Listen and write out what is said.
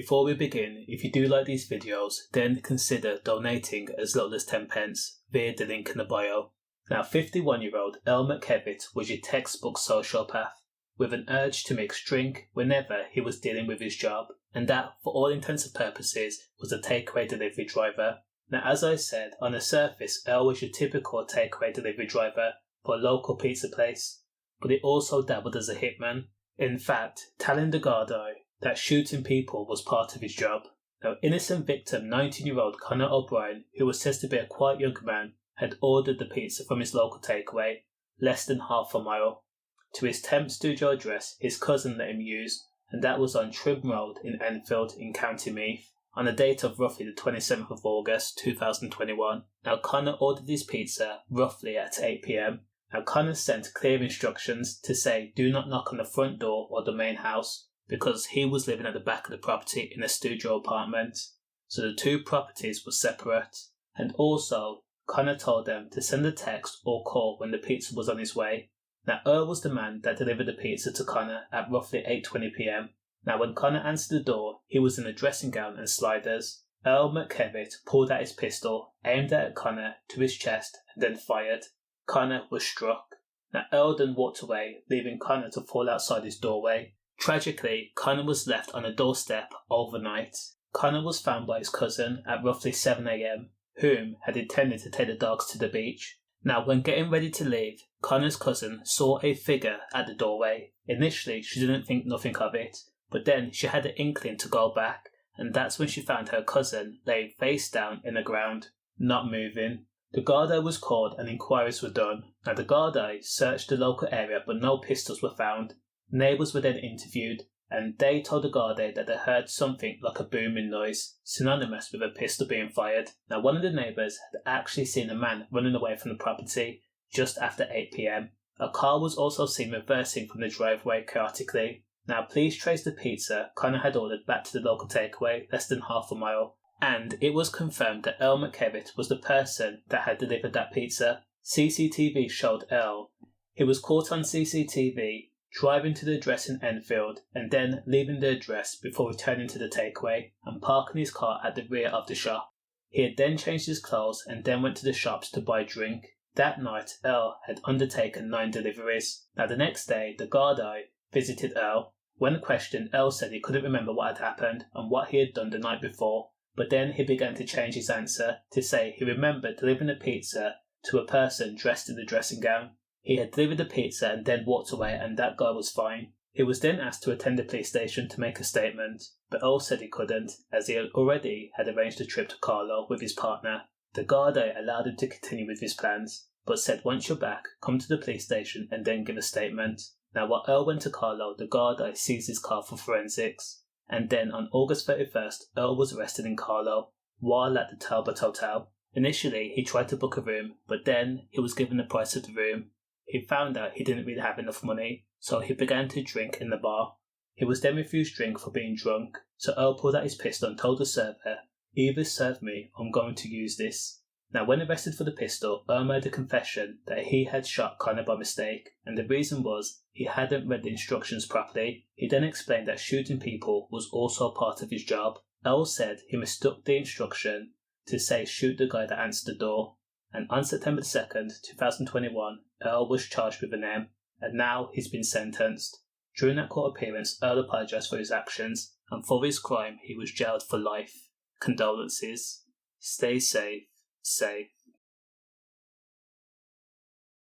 Before we begin, if you do like these videos, then consider donating as little as 10 pence via the link in the bio. Now, 51-year-old Earl McKevitt was your textbook sociopath, with an urge to mix drink whenever he was dealing with his job, and that, for all intents and purposes, was a takeaway delivery driver. Now, as I said, on the surface, Earl was your typical takeaway delivery driver for a local pizza place, but he also dabbled as a hitman. In fact, telling the gardai that shooting people was part of his job. Now, innocent victim 19-year-old Connor O'Brien, who was said to be a quiet young man, had ordered the pizza from his local takeaway, less than half a mile, to his temp studio address his cousin let him use, and that was on Trim Road in Enfield in County Meath, on a date of roughly the 27th of August 2021. Now, Connor ordered his pizza roughly at 8 PM. Now, Connor sent clear instructions to say do not knock on the front door or the main house, because he was living at the back of the property in a studio apartment. So the two properties were separate. And also, Connor told them to send a text or call when the pizza was on its way. Now, Earl was the man that delivered the pizza to Connor at roughly 8:20 PM. Now, when Connor answered the door, he was in a dressing gown and sliders. Earl McKevitt pulled out his pistol, aimed it at Connor to his chest, and then fired. Connor was struck. Now, Earl then walked away, leaving Connor to fall outside his doorway. Tragically, Connor was left on a doorstep overnight. Connor was found by his cousin at roughly 7 AM, whom had intended to take the dogs to the beach. Now, when getting ready to leave, Connor's cousin saw a figure at the doorway. Initially, she didn't think nothing of it, but then she had an inkling to go back, and that's when she found her cousin laying face down in the ground, not moving. The gardai was called and inquiries were done. Now, the gardai searched the local area, but no pistols were found. Neighbours were then interviewed, and they told the gardai that they heard something like a booming noise, synonymous with a pistol being fired. Now, one of the neighbours had actually seen a man running away from the property just after 8 PM. A car was also seen reversing from the driveway chaotically. Now, police traced the pizza Connor had ordered back to the local takeaway less than half a mile, and it was confirmed that Earl McKevitt was the person that had delivered that pizza. CCTV showed Earl. He was caught on CCTV driving to the address in Enfield and then leaving the address before returning to the takeaway and parking his car at the rear of the shop. He had then changed his clothes and then went to the shops to buy drink. That night, Earl had undertaken 9 deliveries. Now, the next day, the gardai visited Earl. When questioned, Earl said he couldn't remember what had happened and what he had done the night before, but then he began to change his answer to say he remembered delivering a pizza to a person dressed in a dressing gown. He had delivered the pizza and then walked away, and that guy was fine. He was then asked to attend the police station to make a statement, but Earl said he couldn't, as he already had arranged a trip to Carlo with his partner. The gardai allowed him to continue with his plans, but said once you're back, come to the police station and then give a statement. Now, while Earl went to Carlo, the gardai seized his car for forensics, and then on August 31st, Earl was arrested in Carlo, while at the Talbot Hotel. Initially, he tried to book a room, but then he was given the price of the room. He found out he didn't really have enough money, so he began to drink in the bar. He was then refused drink for being drunk, so Earl pulled out his pistol and told the server, "Either serve me, or I'm going to use this." Now, when arrested for the pistol, Earl made a confession that he had shot Connor by mistake, and the reason was he hadn't read the instructions properly. He then explained that shooting people was also part of his job. Earl said he mistook the instruction to say shoot the guy that answered the door. And on September 2nd, 2021, Earl was charged with an M, and now he's been sentenced. During that court appearance, Earl apologised for his actions, and for his crime, he was jailed for life. Condolences. Stay safe.